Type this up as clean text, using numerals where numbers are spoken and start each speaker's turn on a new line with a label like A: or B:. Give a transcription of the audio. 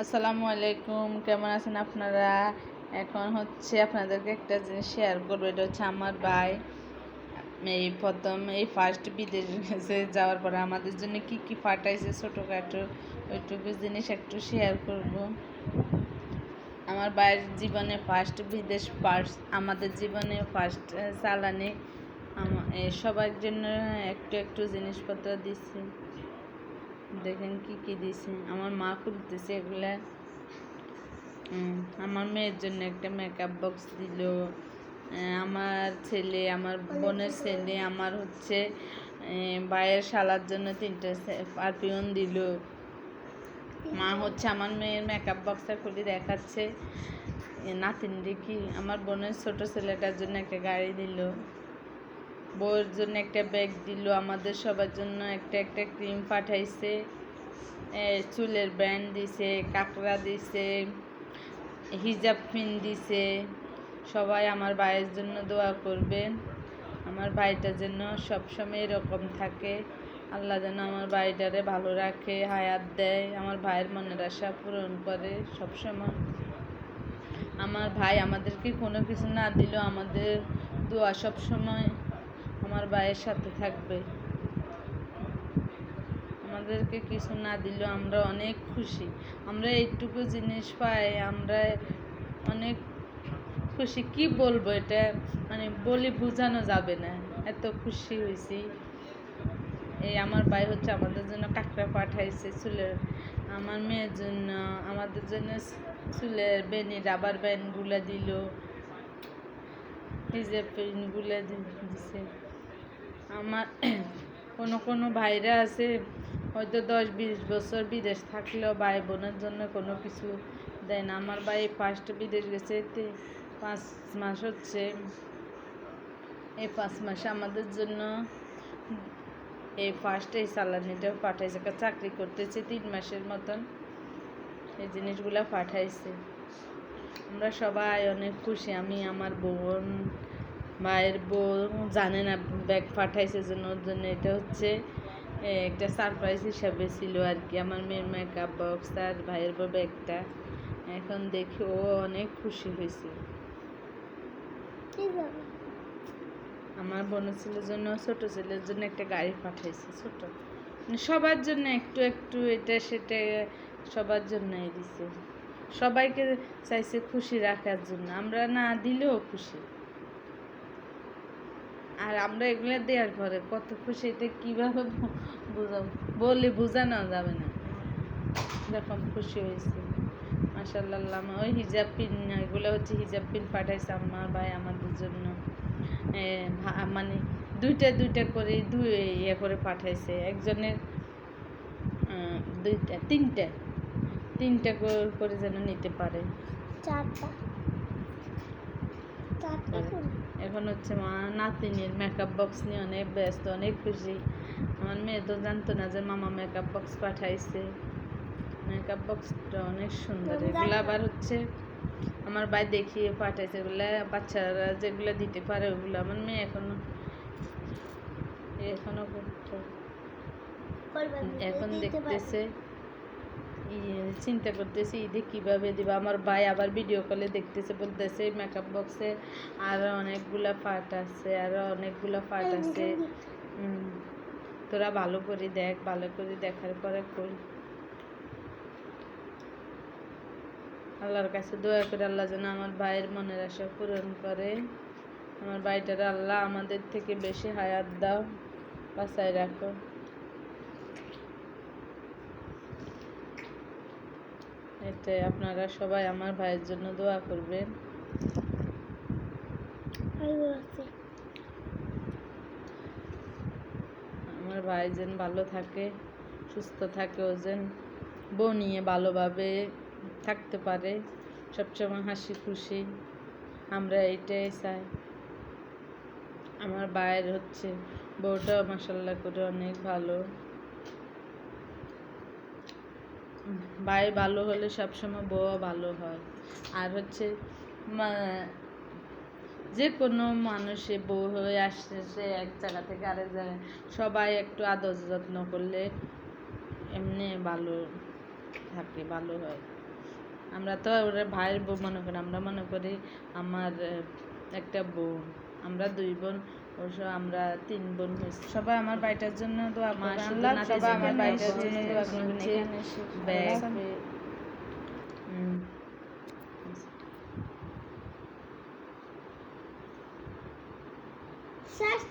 A: আসসালামু আলাইকুম, কেমন আছেন আপনারা? এখন হচ্ছে আপনাদেরকে একটা জিনিস শেয়ার করবো। এটা হচ্ছে আমার ভাই এই ফার্স্ট বিদেশে যাওয়ার পরে আমাদের জন্য কি কি পাঠাইছে ছোটোখাটো ওইটুকু জিনিস একটু শেয়ার করব। আমার ভাইয়ের জীবনে ফার্স্ট বিদেশ, ফার্স্ট আমাদের জীবনে ফার্স্ট চালানি। সবার জন্য একটু একটু জিনিসপত্র দিচ্ছে। দেখেন কি কি দিছে। আমার মা খুলতেছে এগুলা। আমার মেয়ের জন্য একটা মেকআপ বক্স দিল। আমার ছেলে, আমার বোনের ছেলে, আমার হচ্ছে ভাইয়ের শালার জন্য 3টে পারফিউম দিল। মা হচ্ছে আমার মেয়ের মেকআপ বক্সটা খুলে দেখাচ্ছে নাতিন দেখি। আমার বোনের ছোট ছেলেটার জন্য একটা গাড়ি দিল। বউয়ের জন্য একটা ব্যাগ দিল। আমাদের সবার জন্য একটা একটা ক্রিম পাঠাইছে। চুলের ব্যান্ড দিছে, কাঁকড়া দিছে, হিজাব পিন দিছে। সবাই আমার ভাইয়ের জন্য দোয়া করবেন। আমার ভাইটা যেন সবসময় এরকম থাকে। আল্লাহ যেন আমার ভাইটারে ভালো রাখে, হায়াত দেয়, আমার ভাইয়ের মনের আশা পূরণ করে সবসময়। আমার ভাই আমাদেরকে কোনো কিছু না দিলেও আমাদের দোয়া সবসময় আমার ভাইয়ের সাথে থাকবে। আমাদেরকে কিছু না দিলেও আমরা অনেক খুশি। আমরা এইটুকু জিনিস পাই, আমরা অনেক খুশি। কি বলবো, এটা মানে বলে বোঝানো যাবে না, এত খুশি হয়েছি। এই আমার ভাই হচ্ছে আমাদের জন্য কাঁকড়া পাঠাইছে চুলের, আমার মেয়ের জন্য, আমাদের জন্য চুলের বেনি রাবার ব্যান্ডগুলো দিল, হিজাব পেনগুলো দিছে। আমার কোনো ভাইরা আছে হয়তো 10-20 বছর বিদেশ থাকলেও ভাই বোনের জন্য কোনো কিছু দেয় না। আমার ভাই ফার্স্ট বিদেশ গেছে 5 মাস হচ্ছে। এই 5 মাসে আমাদের জন্য এই ফার্স্ট এই সালানিটা পাঠাইছে। চাকরি করতেছে 3 মাসের মতন, এই জিনিসগুলো পাঠাইছে। আমরা সবাই অনেক খুশি। আমি, আমার বোন, ভাইয়ের বউ জানে না ব্যাগ পাঠাইছে জন্য, ওর জন্য এটা হচ্ছে একটা সারপ্রাইজ হিসাবে ছিল আর কি। আমার মেয়ের মেকআপ বক্স আর ভাইয়ের বউ ব্যাগটা এখন দেখে ও অনেক খুশি হয়েছে। আমার বোনের ছেলের জন্য, ছোট ছেলের জন্য একটা গাড়ি পাঠাইছে, ছোট, সবার জন্য একটু একটু এটা সেটা সবার জন্যই দিছে। সবাইকে চাইছে খুশি রাখার জন্য, আমরা না দিলেও খুশি। আর আমরা এগুলো দেওয়ার পরে কত খুশি, এটা কীভাবে বোঝাবো, বলে বোঝানো যাবে না এরকম খুশি হয়েছে। মাশাআল্লাহ। ওই হিজাব পিন, এগুলো হচ্ছে হিজাব পিন পাঠাইছে আমার ভাই আমাদের জন্য। মানে দুইটা দুইটা করে ইয়ে করে পাঠাইছে। একজনের দুইটা তিনটা করে যেন নিতে পারে। এখন হচ্ছে মা নাতিনের মেকআপ বক্স নিয়ে অনেক ব্যস্ত, অনেক খুশি। আমার মেয়ে তো জানতো না যে মামা মেকআপ বক্স পাঠাইছে। মেকআপ বক্সটা অনেক সুন্দর। এগুলো আবার হচ্ছে আমার ভাই দেখিয়ে পাঠাইছে। এগুলো বাচ্চারা যেগুলো দিতে পারে ওগুলো। আমার মেয়ে এখনো এখন দেখতেছে, চিন্তা করতেছি ঈদে কীভাবে দিব। আমার ভাই আবার ভিডিও কলে দেখতেছে, বলতেছে মেকআপ বক্সে আরও অনেকগুলো পার্ট আছে, তোরা ভালো করে দেখ, ভালো করে দেখার পরে করি। আল্লাহর কাছে দোয়া করে আল্লাহ যেন আমার ভাইয়ের মনের আশা পূরণ করে। আমার ভাইটারা আল্লাহ আমাদের থেকে বেশি হায়াত দাও, বাঁচায় রাখো। এটাই, আপনারা সবাই আমার ভাইয়ের জন্য দোয়া করবেন। আমার ভাই যেন ভালো থাকে, সুস্থ থাকে, ও যেন বউ নিয়ে ভালোভাবে থাকতে পারে, সবসময় হাসি খুশি। আমরা এইটাই চাই। আমার ভাইয়ের হচ্ছে বউটা মাশাআল্লাহ করে অনেক ভালো। ভাই ভালো হলে সবসময় বউও ভালো হয়। আর হচ্ছে যে কোনো মানুষে বউ হয়ে আসছে এক জায়গা থেকে আরেক জায়গায়, সবাই একটু আদর যত্ন করলে এমনি ভালো থাকে, ভালো হয়। আমরা তো ওরা ভাইয়ের বউ মনে করি, আমরা মনে করি আমার একটা বোন। আমরা 2 বোন, অবশ্য আমরা 3 বোন হয়েছি। সবাই আমার বাড়িটার জন্য দোয়া করবেন। আল্লাহ সবাই আমার বাড়িটার জন্য দোয়া করবেন। এখানে ব্যাগ
B: শ্বাস